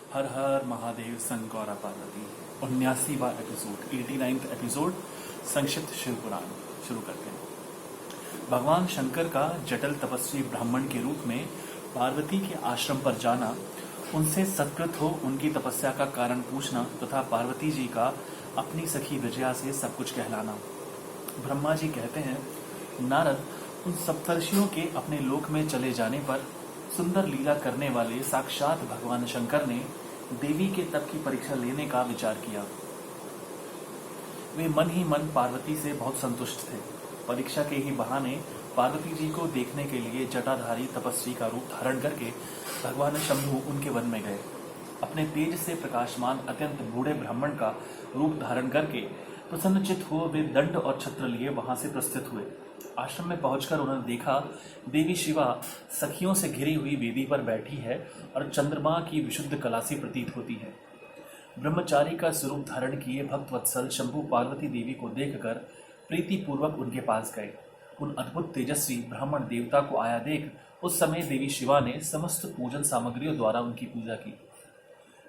हर हर महादेव संग गौरा पार्वती 79वां episode 89th episode संक्षिप्त शिव पुराण शुरू करते हैं। भगवान शंकर का जटिल तपस्वी ब्राह्मण के रूप में पार्वती के आश्रम पर जाना, उनसे सत्कृत हो उनकी तपस्या का कारण पूछना तथा पार्वती जी का अपनी सखी विजया से सब कुछ कहलाना। ब्रह्मा जी कहते हैं, नारद, उन सप्तर्षियों के अपने लोक में चले जाने पर सुंदर लीला करने वाले साक्षात भगवान शंकर ने देवी के तप की परीक्षा लेने का विचार किया। वे मन ही मन पार्वती से बहुत संतुष्ट थे। परीक्षा के ही बहाने पार्वती जी को देखने के लिए जटाधारी तपस्वी का रूप धारण करके भगवान शंभु उनके वन में गए। अपने तेज से प्रकाशमान अत्यंत बूढ़े ब्राह्मण का रूप धारण करके प्रसन्नचित हो वे दंड और छत्र लिए वहां से प्रस्थित हुए। आश्रम में पहुंचकर उन्होंने देखा, देवी शिवा सखियों से घिरी हुई वेदी पर बैठी है और चंद्रमा की विशुद्ध कला से प्रतीत होती है। ब्रह्मचारी का स्वरूप धारण किए भक्तवत्सल शंभु पार्वती देवी को देखकर प्रीतिपूर्वक उनके पास गए। उन अद्भुत तेजस्वी ब्राह्मण देवता को आया देख उस समय देवी शिवा ने समस्त पूजन सामग्रियों द्वारा उनकी पूजा की।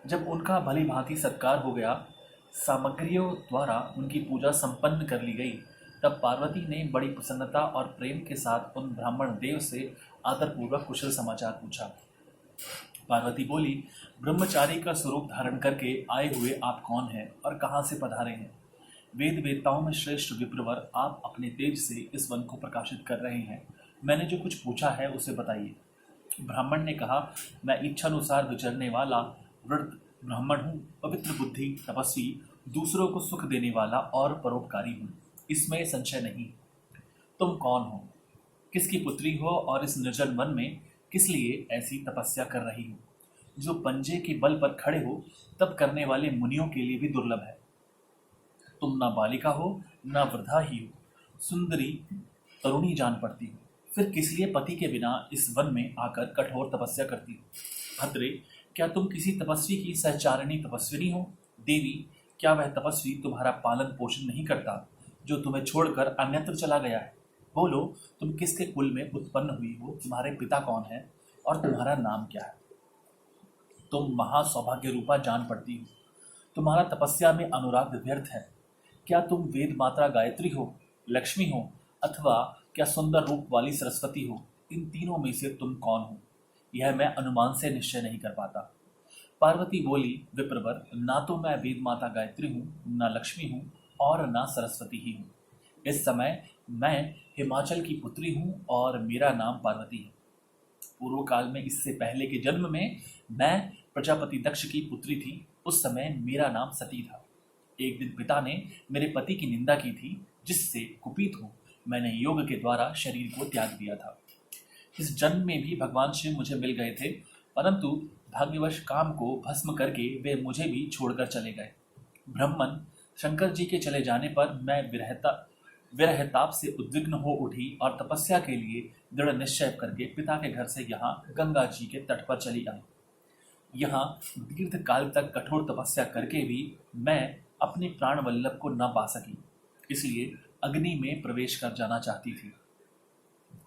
जब उनका भली भांति सत्कार हो गया, सामग्रियों द्वारा उनकी पूजा संपन्न कर ली गई, तब पार्वती ने बड़ी प्रसन्नता और प्रेम के साथ उन ब्राह्मण देव से आदरपूर्वक कुशल समाचार पूछा। पार्वती बोली, ब्रह्मचारी का स्वरूप धारण करके आए हुए आप कौन हैं और कहाँ से पधारे हैं? वेद वेताओं में श्रेष्ठ विप्रवर, आप अपने तेज से इस वन को प्रकाशित कर रहे हैं। मैंने जो कुछ पूछा है उसे बताइए। ब्राह्मण ने कहा, मैं इच्छानुसार विचरने वाला वृद्ध ब्राह्मण हूँ, पवित्र बुद्धि, तपस्वी, दूसरों को सुख देने वाला और परोपकारी हूँ, इसमें संशय नहीं। तुम कौन हो, किसकी पुत्री हो और इस निर्जन वन में किस लिए ऐसी तपस्या कर रही हो, जो पंजे के बल पर खड़े हो तब करने वाले मुनियों के लिए भी दुर्लभ है। तुम ना बालिका हो ना वृद्धा ही हो, सुंदरी तरुणी जान पड़ती हो, फिर किस लिए पति के बिना इस वन में आकर कठोर तपस्या करती हो? भद्रे, क्या तुम किसी तपस्वी की सहचारिणी तपस्विनी हो? देवी, क्या वह तपस्वी तुम्हारा पालन पोषण नहीं करता जो तुम्हें छोड़कर अन्यत्र चला गया है? बोलो, तुम किसके कुल में उत्पन्न हुई हो, तुम्हारे पिता कौन है और तुम्हारा नाम क्या है? तुम महासौभाग्य रूपा जान पड़ती हो, तुम्हारा तपस्या में अनुराग व्यर्थ है। क्या तुम वेद मात्रा गायत्री हो, लक्ष्मी हो, अथवा क्या सुंदर रूप वाली सरस्वती हो? इन तीनों में से तुम कौन हो, यह मैं अनुमान से निश्चय नहीं कर पाता। पार्वती बोली, विप्रवर, ना तो मैं वेद माता गायत्री हूँ, ना लक्ष्मी हूँ और ना सरस्वती ही हूँ। इस समय मैं हिमाचल की पुत्री हूँ और मेरा नाम पार्वती है। पूर्व काल में, इससे पहले के जन्म में, मैं प्रजापति दक्ष की पुत्री थी। उस समय मेरा नाम सती था। एक दिन पिता ने मेरे पति की निंदा की थी, जिससे कुपित हो मैंने योग के द्वारा शरीर को त्याग दिया था। इस जन्म में भी भगवान शिव मुझे मिल गए थे, परंतु भाग्यवश काम को भस्म करके वे मुझे भी छोड़कर चले गए। ब्रह्मन शंकर जी के चले जाने पर मैं विरहताप से उद्विग्न हो उठी और तपस्या के लिए दृढ़ निश्चय करके पिता के घर से यहाँ गंगा जी के तट पर चली आई। यहाँ दीर्घ काल तक कठोर तपस्या करके भी मैं अपने प्राण वल्लभ को न पा सकी, इसलिए अग्नि में प्रवेश कर जाना चाहती थी।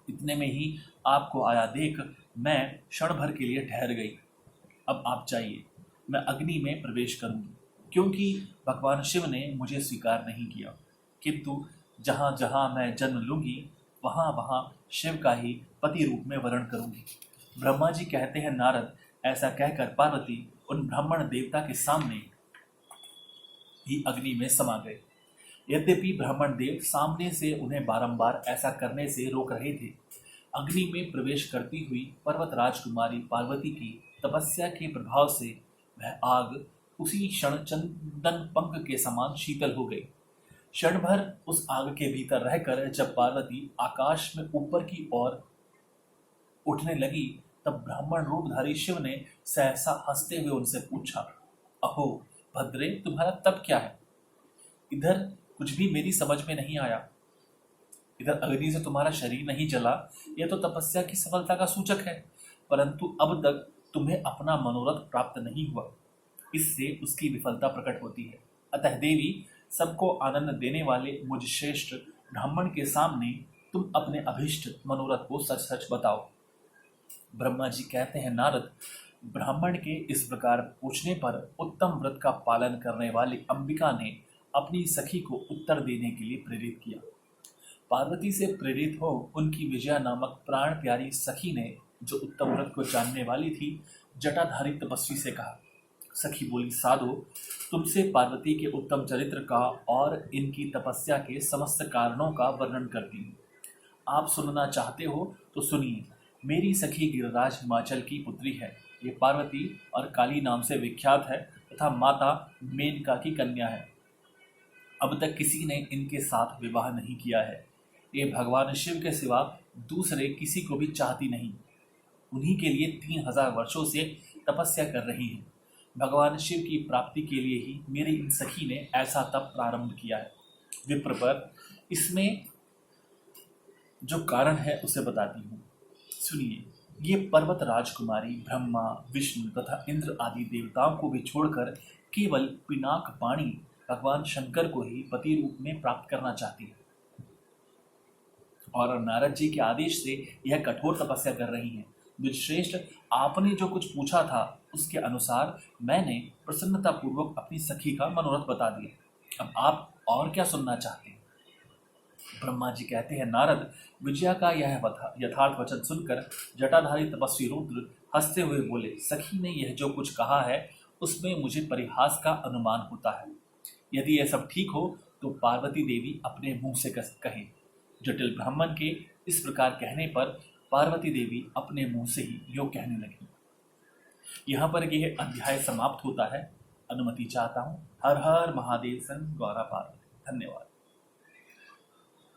इतने में ही आपको आया देख मैं क्षण भर के लिए ठहर गई। अब आप जाइए, मैं अग्नि में प्रवेश करूंगी, क्योंकि भगवान शिव ने मुझे स्वीकार नहीं किया। किंतु जहाँ जहाँ मैं जन्म लूंगी, वहाँ वहाँ शिव का ही पति रूप में वर्ण करूंगी। ब्रह्मा जी कहते हैं, नारद, ऐसा कहकर पार्वती उन ब्राह्मण देवता के सामने ही अग्नि में समा गए। यद्यपि ब्राह्मण देव सामने से उन्हें बारंबार ऐसा करने से रोक रहे थे, अग्नि में प्रवेश करती हुई पर्वत राजकुमारी पार्वती की तपस्या के प्रभाव से वह आग उसी क्षण चंदन पंख के समान शीतल हो गई। क्षण भर उस आग के भीतर रहकर जब पार्वती आकाश में ऊपर की ओर उठने लगी, तब ब्राह्मण रूपधारी शिव ने सहसा हंसते हुए उनसे पूछा, अहो भद्रे, तुम्हारा तप क्या है? इधर कुछ भी मेरी समझ में नहीं आया। इधर अग्नि से तुम्हारा शरीर नहीं जला, यह तो तपस्या की सफलता का सूचक है, परंतु अब तक तुम्हें अपना मनोरथ प्राप्त नहीं हुआ, इससे उसकी विफलता प्रकट होती है। अतः देवी, सबको आनंद देने वाले मुझ श्रेष्ठ ब्राह्मण के सामने तुम अपने अभीष्ट मनोरथ को सच सच बताओ। ब्रह्मा जी कहते हैं, नारद, ब्राह्मण के इस प्रकार पूछने पर उत्तम व्रत का पालन करने वाली अंबिका ने अपनी सखी को उत्तर देने के लिए प्रेरित किया। पार्वती से प्रेरित हो उनकी विजया नामक प्राण प्यारी सखी ने, जो उत्तम व्रत को जानने वाली थी, जटाधारी तपस्वी से कहा। सखी बोली, साधो, तुमसे पार्वती के उत्तम चरित्र का और इनकी तपस्या के समस्त कारणों का वर्णन करती हूँ। आप सुनना चाहते हो तो सुनिए। मेरी सखी गिरिराज हिमाचल की पुत्री है। ये पार्वती और काली नाम से विख्यात है तथा माता मेनका की कन्या है। अब तक किसी ने इनके साथ विवाह नहीं किया है। ये भगवान शिव के सिवा दूसरे किसी को भी चाहती नहीं। उन्हीं के लिए 3000 वर्षों से तपस्या कर रही है। भगवान शिव की प्राप्ति के लिए ही मेरी इन सखी ने ऐसा तप प्रारंभ किया है। विप्र पर इसमें जो कारण है उसे बताती हूँ, सुनिए। ये पर्वत राजकुमारी ब्रह्मा, विष्णु तथा इंद्र आदि देवताओं को भी छोड़कर केवल पिनाक पाणी भगवान शंकर को ही पति रूप में प्राप्त करना चाहती है और नारद जी के आदेश से यह कठोर तपस्या कर रही है। विश्रेष्ठ, आपने जो कुछ पूछा था उसके अनुसार मैंने प्रसन्नता पूर्वक अपनी सखी का मनोरथ बता दिया। अब आप और क्या सुनना चाहते हैं? ब्रह्मा जी कहते हैं, नारद, विजया का यह यथार्थ वचन सुनकर जटाधारी तपस्वी रुद्र हंसते हुए बोले, सखी ने यह जो कुछ कहा है उसमें मुझे परिहास का अनुमान होता है। यदि यह सब ठीक हो तो पार्वती देवी अपने मुंह से कहे। जटिल ब्राह्मण के इस प्रकार कहने पर पार्वती देवी अपने मुंह से ही यो कहने लगी। यहाँ पर यह अध्याय समाप्त होता है। अनुमति चाहता हूँ। हर हर महादेव सन गौरा पार्वती। धन्यवाद।